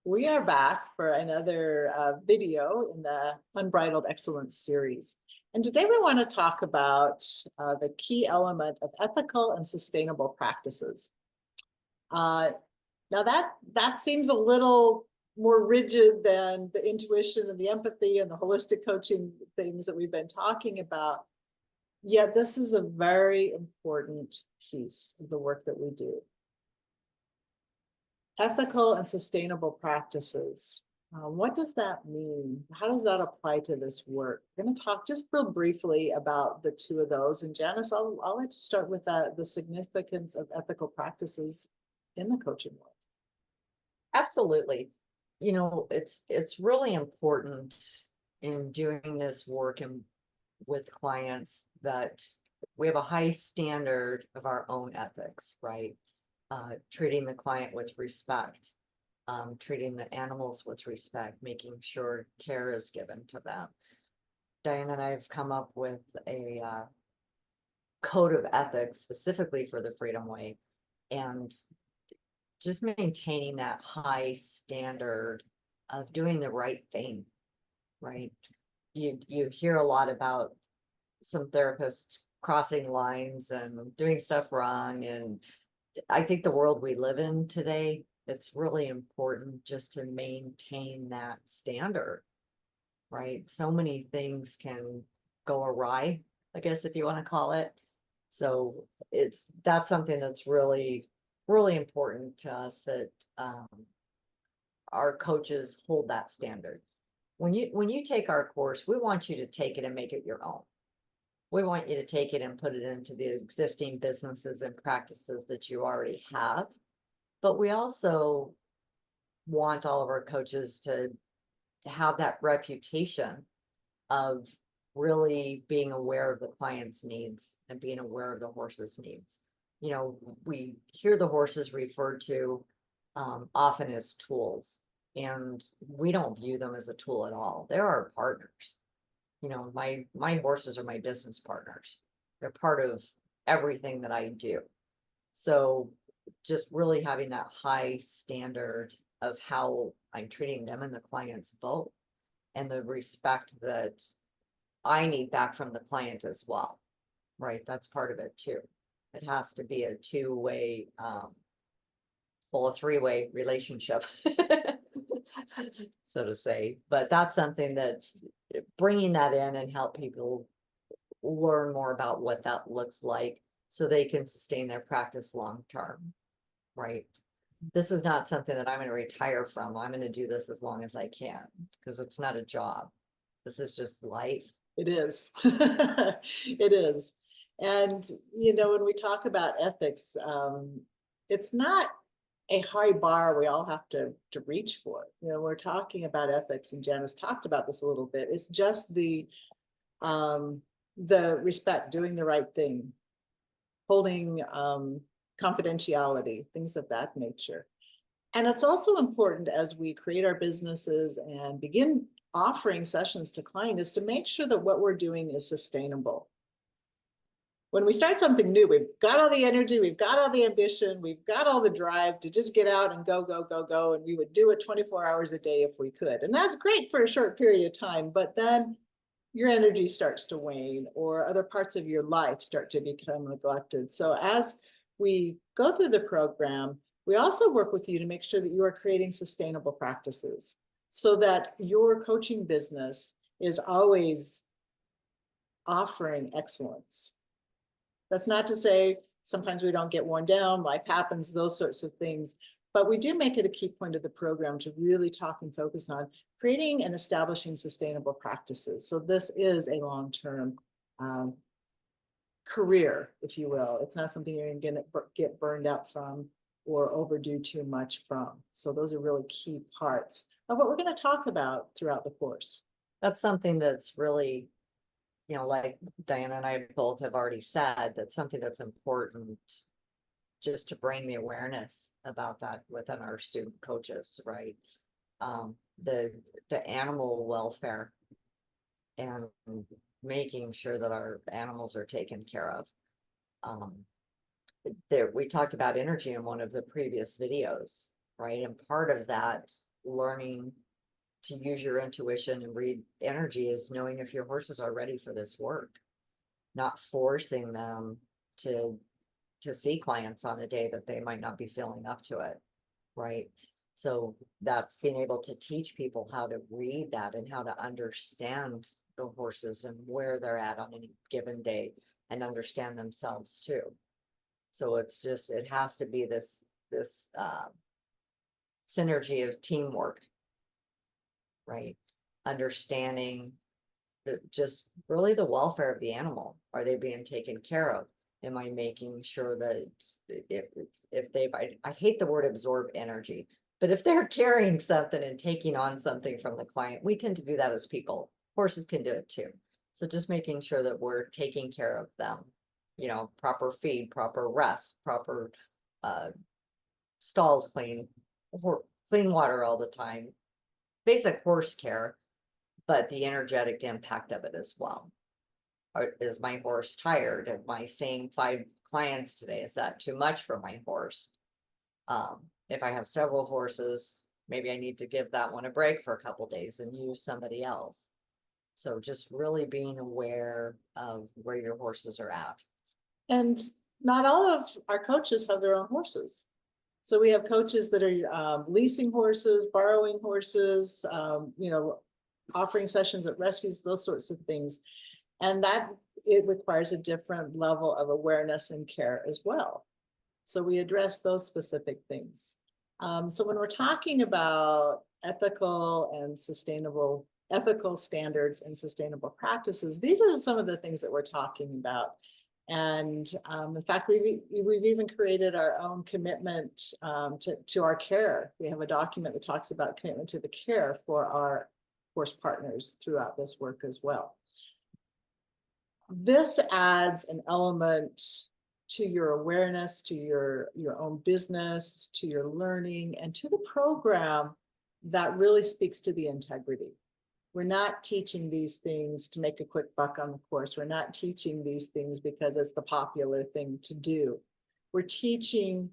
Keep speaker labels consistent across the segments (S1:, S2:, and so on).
S1: We are back for another video in the Unbridled Excellence series. And today we want to talk about the key element of ethical and sustainable practices. Now that seems a little more rigid than the intuition and the empathy and the holistic coaching things that we've been talking about. Yet this is a very important piece of the work that we do. Ethical and sustainable practices. What does that mean? How does that apply to this work? We're going to talk just real briefly about the two of those. And Janice, I'll let you start with the significance of ethical practices in the coaching world.
S2: Absolutely. You know, it's really important in doing this work and with clients that we have a high standard of our own ethics, right? Treating the client with respect, treating the animals with respect, making sure care is given to them. Diane and I have come up with a code of ethics specifically for the Freedom Way, and just maintaining that high standard of doing the right thing, right? You hear a lot about some therapists crossing lines and doing stuff wrong, and I think the world we live in today, it's really important just to maintain that standard, right? So many things can go awry, I guess, if you want to call it. So that's something that's really, really important to us, that our coaches hold that standard. When you take our course, we want you to take it and make it your own. We want you to take it and put it into the existing businesses and practices that you already have. But we also want all of our coaches to have that reputation of really being aware of the client's needs and being aware of the horse's needs. You know, we hear the horses referred to often as tools, and we don't view them as a tool at all. They're our partners. You know, my horses are my business partners. They're part of everything that I do. So just really having that high standard of how I'm treating them and the clients both, and the respect that I need back from the client as well, right? That's part of it too. It has to be a two-way, a three-way relationship, so to say. But that's something that's bringing that in and help people learn more about what that looks like so they can sustain their practice long term, right? This is not something that I'm going to retire from. I'm going to do this as long as I can, because it's not a job. This is just life.
S1: It is. It is. And, you know, when we talk about ethics, it's not a high bar we all have to reach for. You know, we're talking about ethics, and Janice talked about this a little bit. It's just the respect, doing the right thing, holding confidentiality, things of that nature. And it's also important as we create our businesses and begin offering sessions to clients, is to make sure that what we're doing is sustainable. When we start something new, we've got all the energy, we've got all the ambition, we've got all the drive to just get out and go, go, go, go. And we would do it 24 hours a day if we could. And that's great for a short period of time, but then your energy starts to wane, or other parts of your life start to become neglected. So as we go through the program, we also work with you to make sure that you are creating sustainable practices so that your coaching business is always offering excellence. That's not to say sometimes we don't get worn down, life happens, those sorts of things, but we do make it a key point of the program to really talk and focus on creating and establishing sustainable practices. So this is a long-term career, if you will. It's not something you're going to get burned out from or overdo too much from. So those are really key parts of what we're going to talk about throughout the course.
S2: That's something that's really, you know, like Diana and I both have already said, that's something that's important just to bring the awareness about that within our student coaches, right? The animal welfare and making sure that our animals are taken care of. We talked about energy in one of the previous videos. right? And part of that learning to use your intuition and read energy is knowing if your horses are ready for this work, not forcing them to see clients on a day that they might not be feeling up to it, right? So that's being able to teach people how to read that and how to understand the horses and where they're at on any given day and understand themselves too. So it's just, it has to be this synergy of teamwork, right? Understanding just really the welfare of the animal. Are they being taken care of? Am I making sure that if they've, I hate the word absorb energy, but if they're carrying something and taking on something from the client, we tend to do that as people. Horses can do it too. So just making sure that we're taking care of them, you know, proper feed, proper rest, proper stalls clean, clean water all the time, basic horse care, but the energetic impact of it as well. Is my horse tired? Am I seeing 5 clients today? Is that too much for my horse? If I have several horses, maybe I need to give that one a break for a couple days and use somebody else. So just really being aware of where your horses are at.
S1: And not all of our coaches have their own horses. So we have coaches that are leasing horses, borrowing horses, you know, offering sessions at rescues, those sorts of things. And that it requires a different level of awareness and care as well. So we address those specific things. So when we're talking about ethical standards and sustainable practices, these are some of the things that we're talking about. And in fact, we've even created our own commitment to our care. We have a document that talks about commitment to the care for our horse partners throughout this work as well. This adds an element to your awareness, to your own business, to your learning, and to the program that really speaks to the integrity. We're not teaching these things to make a quick buck on the course. We're not teaching these things because it's the popular thing to do. We're teaching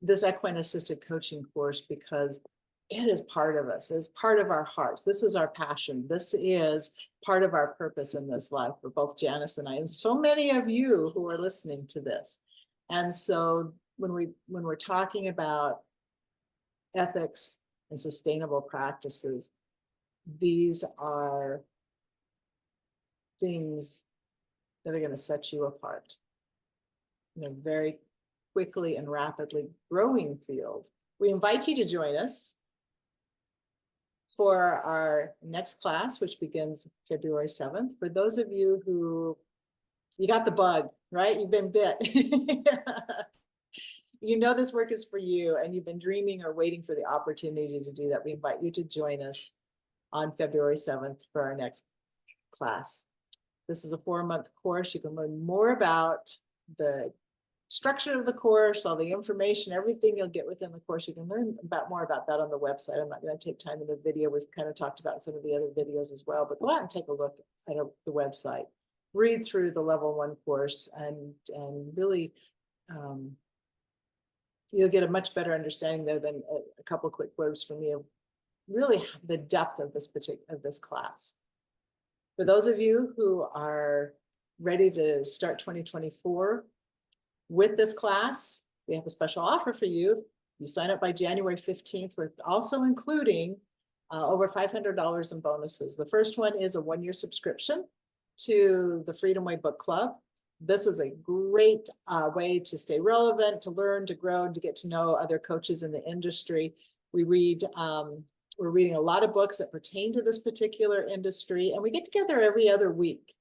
S1: this equine assisted coaching course because it is part of us, it's part of our hearts. This is our passion. This is part of our purpose in this life for both Janice and I, and so many of you who are listening to this. And so when we're talking about ethics and sustainable practices, these are things that are going to set you apart in a very quickly and rapidly growing field. We invite you to join us for our next class, which begins February 7th. For those of you who, you got the bug, right? You've been bit. You know this work is for you and you've been dreaming or waiting for the opportunity to do that. We invite you to join us on February 7th for our next class. This is a 4-month course. You can learn more about the structure of the course, all the information, everything you'll get within the course. You can learn more about that on the website. I'm not going to take time in the video. We've kind of talked about some of the other videos as well, but go out and take a look at the website. Read through the level 1 course and really you'll get a much better understanding there than a couple of quick blurbs from me of really the depth of this class. For those of you who are ready to start 2024 with this class, we have a special offer for you. You sign up by January 15th. We're also including over $500 in bonuses. The first one is a 1-year subscription to the Freedom Way Book Club. This is a great way to stay relevant, to learn, to grow, and to get to know other coaches in the industry. We're reading a lot of books that pertain to this particular industry, and we get together every other week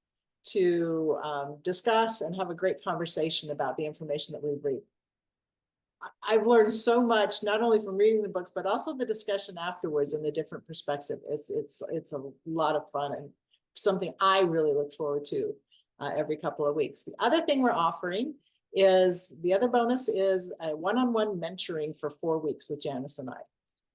S1: to discuss and have a great conversation about the information that we read. I've learned so much, not only from reading the books, but also the discussion afterwards and the different perspectives. It's a lot of fun and something I really look forward to every couple of weeks. The other thing we're offering is, the other bonus is a one-on-one mentoring for 4 weeks with Janice and I.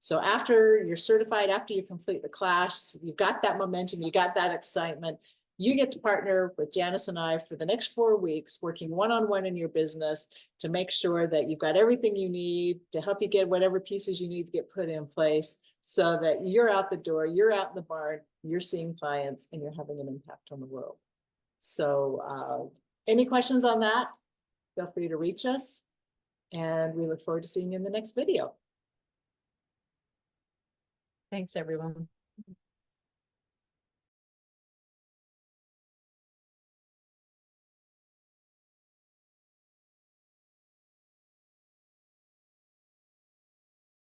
S1: So after you're certified, after you complete the class, you've got that momentum, you got that excitement, You get to partner with Janice and I for the next 4 weeks, working one-on-one in your business to make sure that you've got everything you need to help you get whatever pieces you need to get put in place so that you're out the door, you're out in the barn, you're seeing clients, and you're having an impact on the world. So any questions on that? Feel free to reach us, and we look forward to seeing you in the next video.
S2: Thanks, everyone.